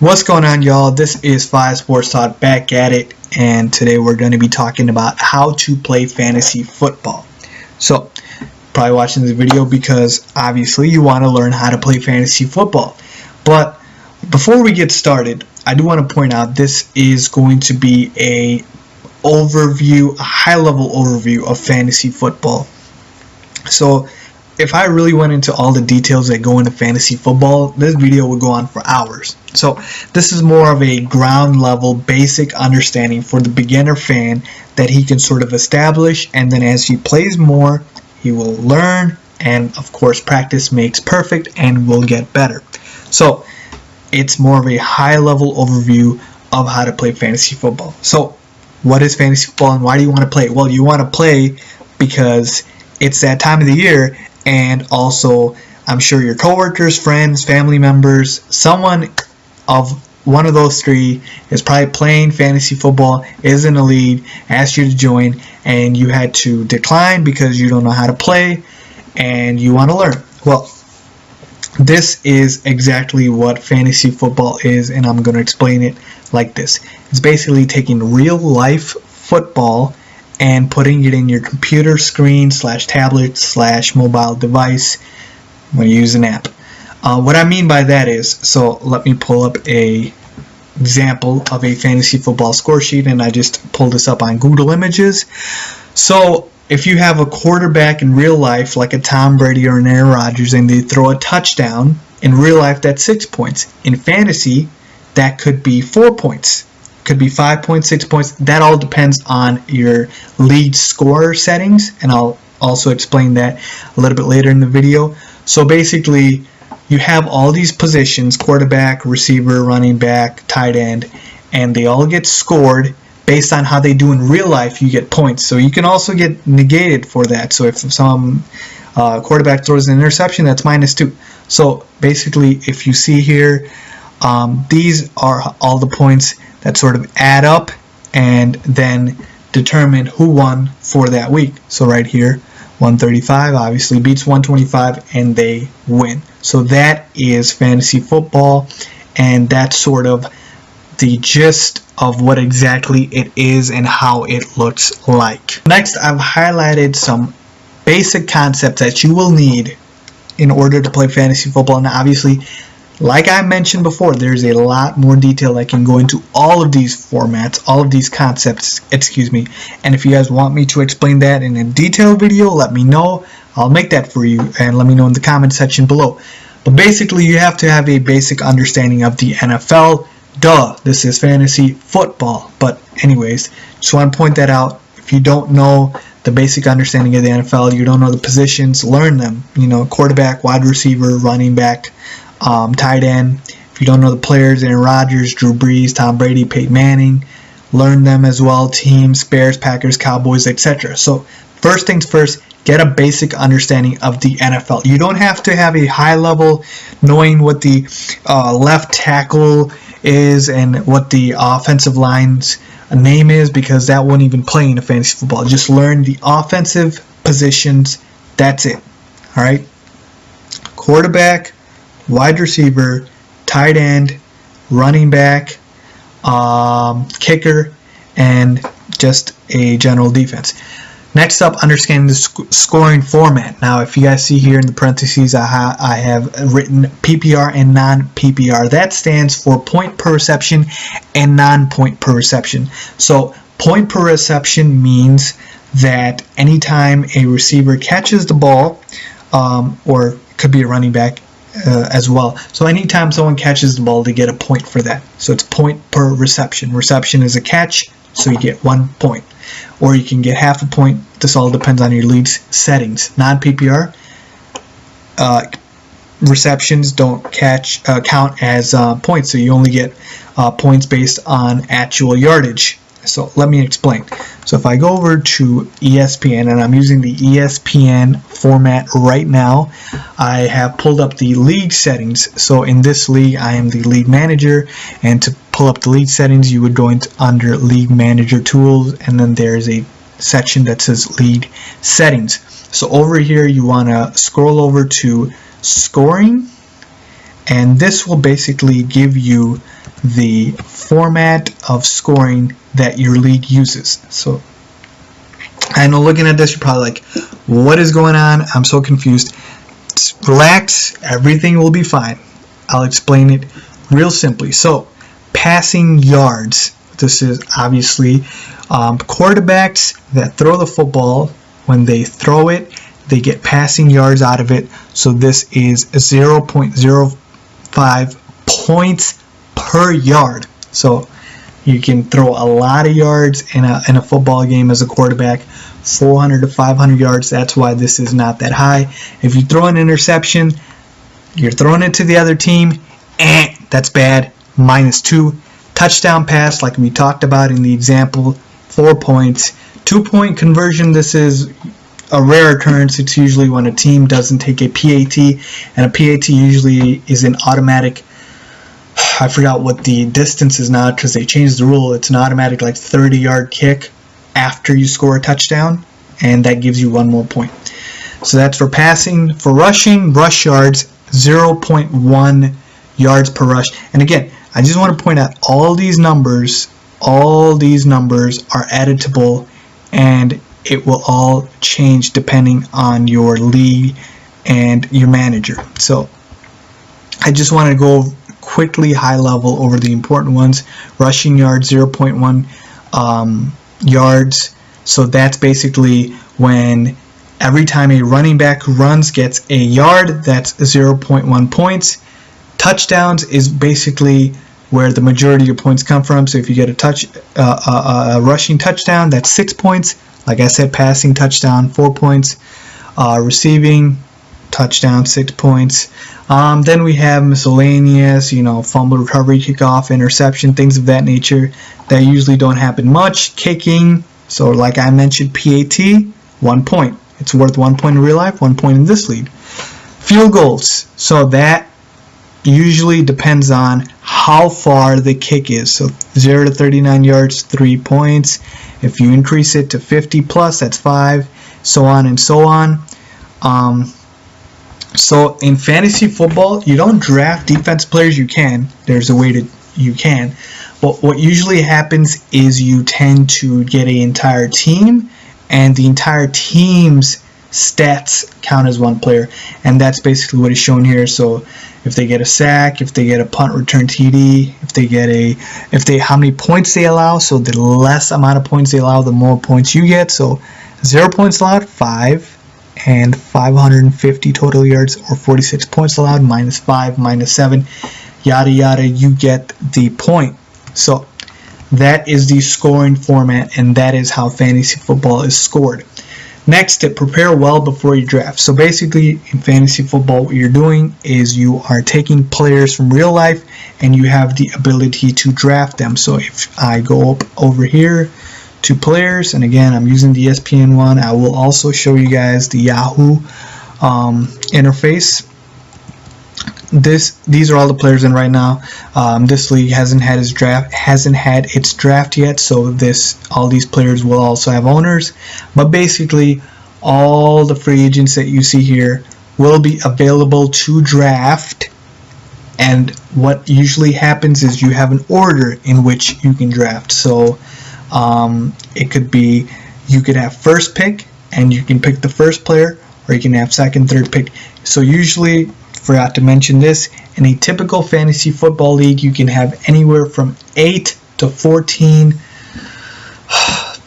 What's going on, y'all? This is Five Sports Talk back at it, and today we're going to be talking about how to play fantasy football. So, probably watching this video because obviously you want to learn how to play fantasy football. But before we get started, I do want to point out this is going to be a high-level overview of fantasy football. So, if I really went into all the details that go into fantasy football, this video would go on for hours. So this is more of a ground level basic understanding for the beginner fan that he can sort of establish, and then as he plays more, he will learn, and of course practice makes perfect and will get better. So it's more of a high level overview of how to play fantasy football. So what is fantasy football and why do you want to play? Well, you want to play because it's that time of the year, and also I'm sure your coworkers, friends, family members, someone of one of those three is probably playing fantasy football, is in a league, asked you to join, and you had to decline because you don't know how to play and you want to learn. Well, this is exactly what fantasy football is, and I'm going to explain it like this. It's basically taking real life football and putting it in your computer screen / tablet / mobile device when you use an app. What I mean by that is, so let me pull up a example of a fantasy football score sheet, and I just pulled this up on Google Images. So if you have a quarterback in real life like a Tom Brady or an Aaron Rodgers and they throw a touchdown, in real life that's 6 points. In fantasy, that could be 4 points. Could be 5 points, 6 points. That all depends on your lead score settings, and I'll also explain that a little bit later in the video. So basically, you have all these positions: quarterback, receiver, running back, tight end, and they all get scored based on how they do in real life. You get points, so you can also get negated for that. So if some quarterback throws an interception, that's -2. So basically, if you see here, these are all the points that sort of add up and then determine who won for that week. So right here, 135 obviously beats 125 and they win. So that is fantasy football, and that's sort of the gist of what exactly it is and how it looks like. Next, I've highlighted some basic concepts that you will need in order to play fantasy football. Now obviously, like I mentioned before, there's a lot more detail that can go into all of these formats, all of these concepts, and if you guys want me to explain that in a detailed video, let me know. I'll make that for you, and let me know in the comment section below. But basically, you have to have a basic understanding of the NFL. Duh, this is fantasy football. But anyways, just want to point that out. If you don't know the basic understanding of the NFL, you don't know the positions, learn them. You know, quarterback, wide receiver, running back, tight end. If you don't know the players, Aaron Rodgers, Drew Brees, Tom Brady, Peyton Manning, learn them as well. Teams, Bears, Packers, Cowboys, etc. So first things first, get a basic understanding of the NFL. You don't have to have a high level knowing what the left tackle is and what the offensive line's name is, because that won't even play in a fantasy football. Just learn the offensive positions. That's it. All right. Quarterback, wide receiver, tight end, running back, kicker, and just a general defense. Next up, understanding the scoring format. Now, if you guys see here in the parentheses, I have written PPR and non-PPR. That stands for point per reception and non-point per reception. So point per reception means that anytime a receiver catches the ball, or it could be a running back, as well. So anytime someone catches the ball, they get a point for that. So it's point per reception. Reception is a catch, so you get 1 point. Or you can get half a point. This all depends on your league's settings. Non-PPR receptions don't count as points, so you only get points based on actual yardage. So let me explain. So if I go over to ESPN, and I'm using the ESPN format right now, I have pulled up the league settings. So in this league, I am the league manager, and to pull up the league settings, you would go into under league manager tools, and then there's a section that says league settings. So over here, you want to scroll over to scoring, and this will basically give you the format of scoring that your league uses. So I know looking at this, you're probably like, what is going on? I'm so confused. Just relax, everything will be fine. I'll explain it real simply. So, passing yards. This is obviously quarterbacks that throw the football. When they throw it, they get passing yards out of it. So this is 0.05 points per yard. So you can throw a lot of yards in a football game as a quarterback, 400 to 500 yards. That's why this is not that high. If you throw an interception, you're throwing it to the other team, that's bad, -2. Touchdown pass, like we talked about in the example, 4 points. 2-point conversion, this is a rare occurrence. It's usually when a team doesn't take a PAT, and a PAT usually is an automatic, I forgot what the distance is now because they changed the rule. It's an automatic like 30-yard kick after you score a touchdown, and that gives you 1 more point. So that's for passing. For rushing, rush yards, 0.1 yards per rush. And again, I just want to point out all these numbers are editable, and it will all change depending on your league and your manager. So I just want to go quickly high level over the important ones. Rushing yards, 0.1 yards. So that's basically when every time a running back who runs gets a yard, that's 0.1 points. Touchdowns is basically where the majority of your points come from. So if you get a rushing touchdown, that's 6 points. Like I said, passing touchdown, 4 points. Receiving touchdown, 6 points. Then we have miscellaneous, fumble, recovery, kickoff, interception, things of that nature that usually don't happen much. Kicking, so like I mentioned, PAT, 1 point. It's worth 1 point in real life, 1 point in this league. Field goals, so that usually depends on how far the kick is. So 0 to 39 yards, 3 points. If you increase it to 50 plus, that's 5, so on and so on. So in fantasy football, you don't draft defense players. You can. There's a way you can. But what usually happens is you tend to get an entire team, and the entire team's stats count as one player, and that's basically what is shown here. So if they get a sack, if they get a punt return TD, how many points they allow, so the less amount of points they allow, the more points you get. So 0 points allowed, 5, and 550 total yards, or 46 points allowed, -5, -7, yada yada, you get the point. So that is the scoring format, and that is how fantasy football is scored. Next tip, prepare well before you draft. So basically in fantasy football, what you're doing is you are taking players from real life and you have the ability to draft them. So if I go up over here to players, and again I'm using the ESPN one, I will also show you guys the Yahoo interface. These are all the players in right now. This league hasn't had its draft yet, so all these players will also have owners. But basically, all the free agents that you see here will be available to draft. And what usually happens is you have an order in which you can draft. So it could be, you could have first pick and you can pick the first player, or you can have second, third pick. So usually, forgot to mention this, in a typical fantasy football league, you can have anywhere from 8 to 14,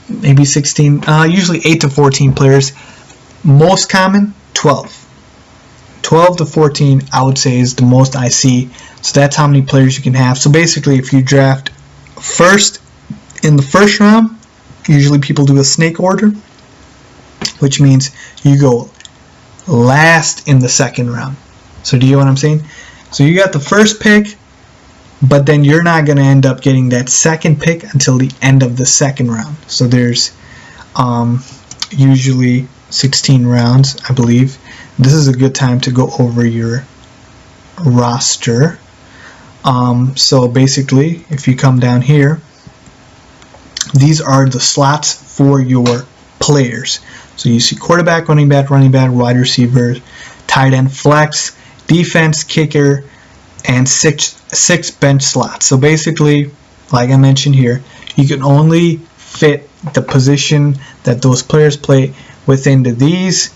maybe 16, usually 8 to 14 players. Most common, 12. 12 to 14, I would say, is the most I see. So that's how many players you can have. So basically, if you draft first in the first round, usually people do a snake order, which means you go last in the second round. So do you know what I'm saying? So you got the first pick, but then you're not going to end up getting that second pick until the end of the second round. So there's usually 16 rounds, I believe. This is a good time to go over your roster. So basically, if you come down here, these are the slots for your players. So you see quarterback, running back, wide receiver, tight end, flex, defense, kicker, and six bench slots. So basically, like I mentioned here, you can only fit the position that those players play within these.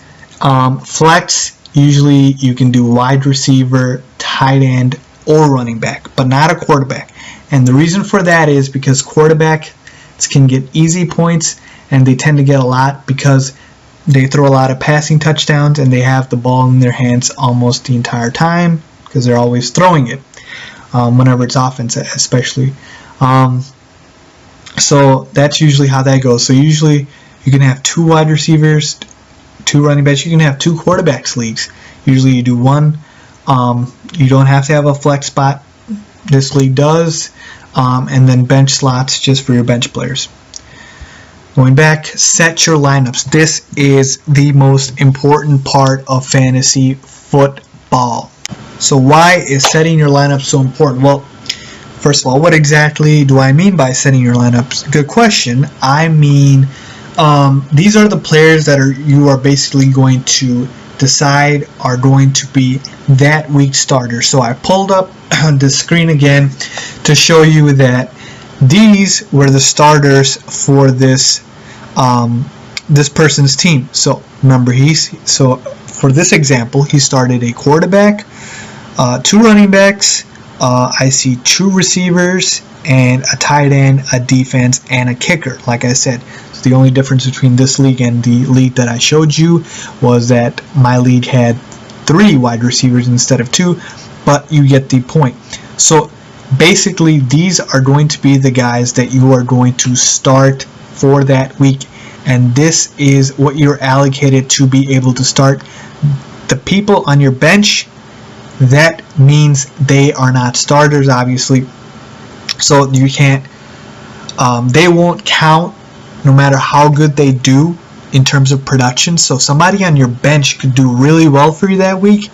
Flex, usually you can do wide receiver, tight end, or running back, but not a quarterback. And the reason for that is because quarterbacks can get easy points, and they tend to get a lot because they throw a lot of passing touchdowns and they have the ball in their hands almost the entire time because they're always throwing it, whenever it's offense especially. So that's usually how that goes. So usually you can have 2 wide receivers, 2 running backs. You can have 2 quarterbacks leagues. Usually you do one. You don't have to have a flex spot. This league does. And then bench slots just for your bench players. Going back, set your lineups. This is the most important part of fantasy football. So why is setting your lineup so important? Well, first of all, what exactly do I mean by setting your lineups? Good question. I mean, these are the players that you are basically going to decide are going to be that week's starters. So I pulled up the screen again to show you that these were the starters for this this person's team. So remember, so for this example, he started a quarterback, 2 running backs, I see 2 receivers, and a tight end, a defense, and a kicker. Like I said, so the only difference between this league and the league that I showed you was that my league had 3 wide receivers instead of 2, but you get the point. So basically, these are going to be the guys that you are going to start for that week, and this is what you're allocated to be able to start. The people on your bench, that means they are not starters, obviously, so you can't, they won't count no matter how good they do in terms of production. So somebody on your bench could do really well for you that week,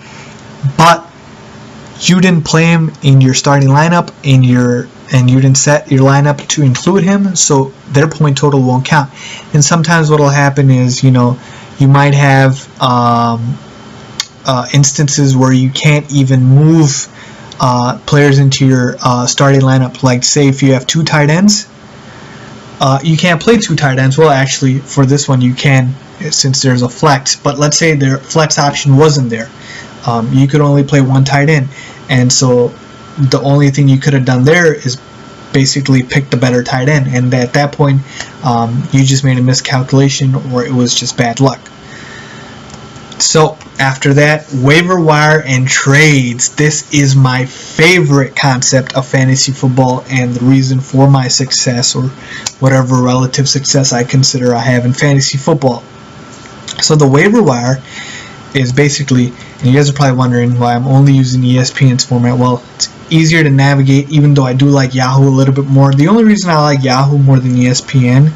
but you didn't play him in your starting lineup, and you didn't set your lineup to include him, so their point total won't count. And sometimes what will happen is, you might have instances where you can't even move players into your starting lineup. Like, say if you have 2 tight ends, you can't play 2 tight ends. Well, actually, for this one you can, since there's a flex, but let's say their flex option wasn't there. You could only play 1 tight end, and so the only thing you could have done there is basically pick the better tight end, and at that point you just made a miscalculation, or it was just bad luck. So after that, waiver wire and trades. This is my favorite concept of fantasy football, and the reason for my success, or whatever relative success I consider I have in fantasy football. So the waiver wire is basically, and you guys are probably wondering why I'm only using ESPN's format. Well, it's easier to navigate, even though I do like Yahoo a little bit more. The only reason I like Yahoo more than ESPN,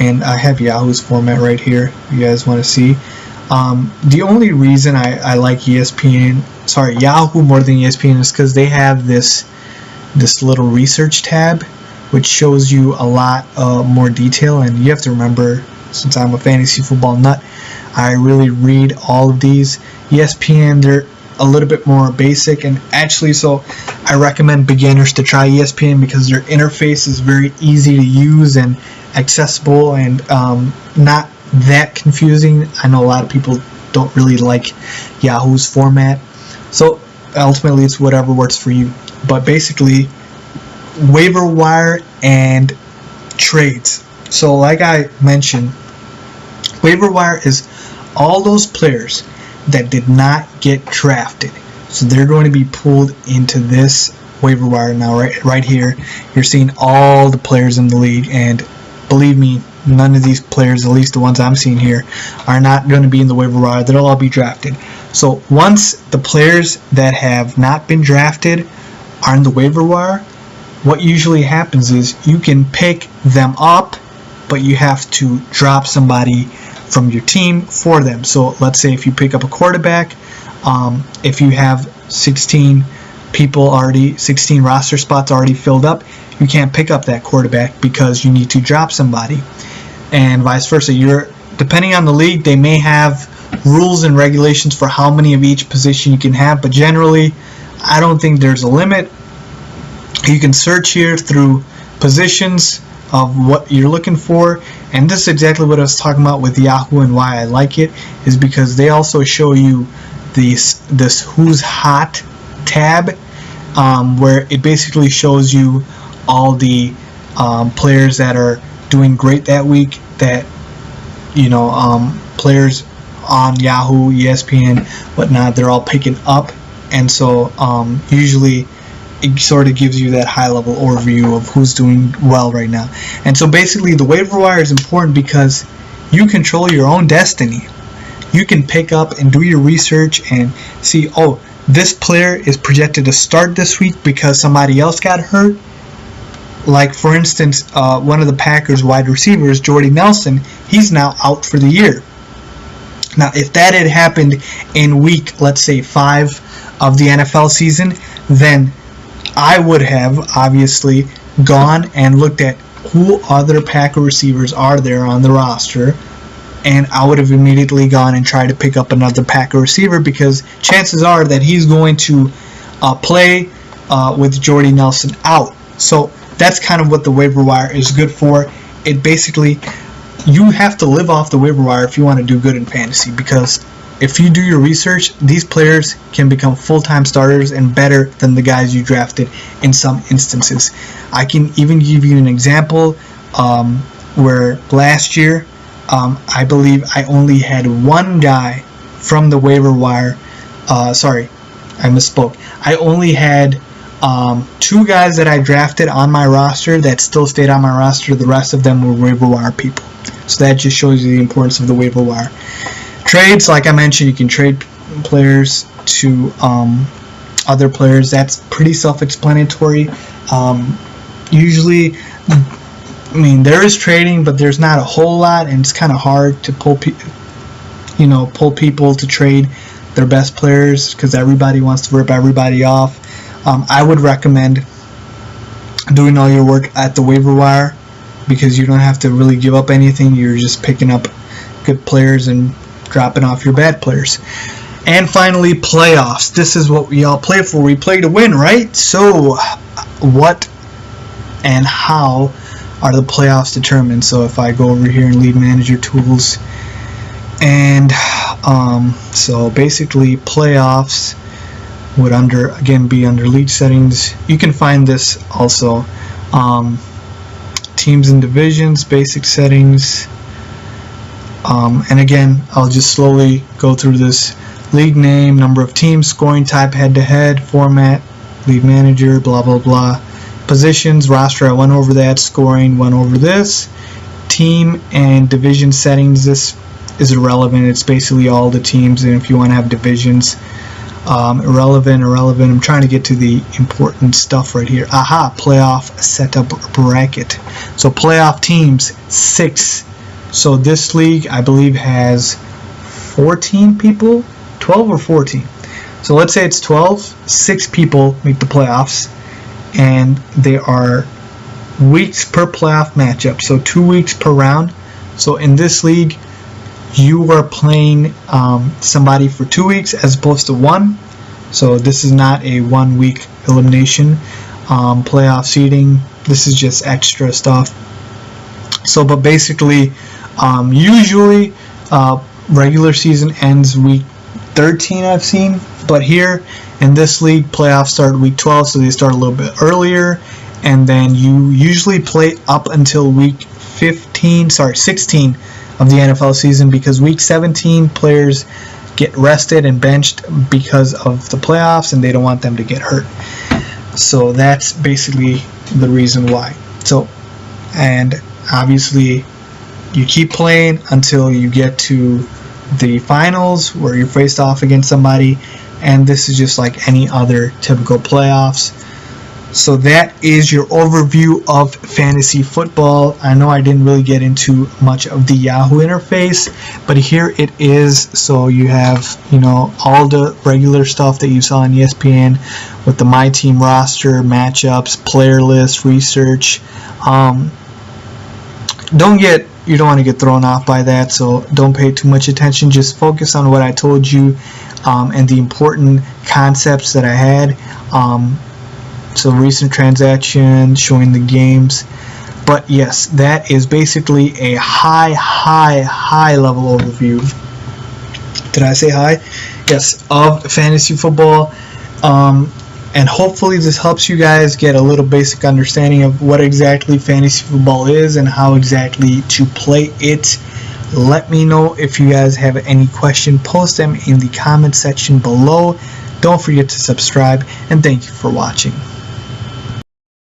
and I have Yahoo's format right here if you guys want to see. The only reason I like Yahoo more than ESPN is because they have this little research tab, which shows you a lot more detail. And you have to remember, since I'm a fantasy football nut, I really read all of these. ESPN, they're a little bit more basic, and actually, so I recommend beginners to try ESPN because their interface is very easy to use and accessible, and not that confusing. I know a lot of people don't really like Yahoo's format, so ultimately it's whatever works for you. But basically, waiver wire and trades. So like I mentioned, waiver wire is all those players that did not get drafted, so they're going to be pulled into this waiver wire. Now right here you're seeing all the players in the league, and believe me, none of these players, at least the ones I'm seeing here, are not going to be in the waiver wire. They'll all be drafted. So once the players that have not been drafted are in the waiver wire, what usually happens is you can pick them up, but you have to drop somebody from your team for them. So let's say if you pick up a quarterback, if you have 16 roster spots already filled up, you can't pick up that quarterback because you need to drop somebody, and vice versa. Depending on the league, they may have rules and regulations for how many of each position you can have, but generally I don't think there's a limit. You can search here through positions of what you're looking for, and this is exactly what I was talking about with Yahoo, and why I like it is because they also show you this Who's Hot tab, where it basically shows you all the players that are doing great that week, that players on Yahoo, ESPN, whatnot, they're all picking up. And so usually it sort of gives you that high level overview of who's doing well right now. And so basically the waiver wire is important because you control your own destiny. You can pick up and do your research and see, oh, this player is projected to start this week because somebody else got hurt. Like, for instance, one of the Packers wide receivers, Jordy Nelson, he's now out for the year. Now, if that had happened in week, let's say, 5 of the NFL season, then I would have obviously gone and looked at who other Packer receivers are there on the roster, and I would have immediately gone and tried to pick up another Packer receiver, because chances are that he's going to play with Jordy Nelson out. So that's kind of what the waiver wire is good for. It basically, you have to live off the waiver wire if you want to do good in fantasy, because if you do your research, these players can become full-time starters and better than the guys you drafted in some instances. I can even give you an example where last year, I believe I only had one guy from the waiver wire. Sorry, I misspoke. I only had 2 guys that I drafted on my roster that still stayed on my roster. The rest of them were waiver wire people. So that just shows you the importance of the waiver wire. Trades, like I mentioned, you can trade players to other players. That's pretty self-explanatory. Usually, I mean, there is trading, but there's not a whole lot, and it's kind of hard to pull people to trade their best players, because everybody wants to rip everybody off. I would recommend doing all your work at the waiver wire, because you don't have to really give up anything. You're just picking up good players and dropping off your bad players. And finally, playoffs. This is what we all play for. We play to win, right? So what and how are the playoffs determined? So if I go over here in League Manager Tools, and so basically playoffs would be under league settings. You can find this also. Teams and divisions, basic settings. And again, I'll just slowly go through this. League name, number of teams, scoring type, head-to-head, format, league manager, blah, blah, blah. Positions, roster, I went over that. Scoring, went over this. Team and division settings, this is irrelevant. It's basically all the teams, and if you want to have divisions, irrelevant. I'm trying to get to the important stuff right here. Aha, playoff setup bracket. So playoff teams, 6. So this league, I believe, has 14 people, 12 or 14. So let's say it's 12. 6 people make the playoffs, and they are weeks per playoff matchup. So 2 weeks per round. So in this league, you are playing somebody for 2 weeks as opposed to 1. So this is not a 1 week elimination. Playoff seeding, this is just extra stuff. So, but basically, usually regular season ends week 13, I've seen, but here in this league, playoffs start week 12, so they start a little bit earlier, and then you usually play up until week 16 of the NFL season, because week 17 players get rested and benched because of the playoffs, and they don't want them to get hurt. So that's basically the reason why. So, and obviously you keep playing until you get to the finals where you're faced off against somebody, and this is just like any other typical playoffs. So that is your overview of fantasy football. I know I didn't really get into much of the Yahoo interface, but here it is. So you have, all the regular stuff that you saw on ESPN with the My Team roster, matchups, player list, research. You don't want to get thrown off by that, so don't pay too much attention. Just focus on what I told you. and the important concepts that I had. So recent transactions, showing the games. But yes, that is basically a high level overview. Did I say high? Yes, of fantasy football. And hopefully this helps you guys get a little basic understanding of what exactly fantasy football is and how exactly to play it. Let me know if you guys have any question. Post them in the comment section below. Don't forget to subscribe, and thank you for watching.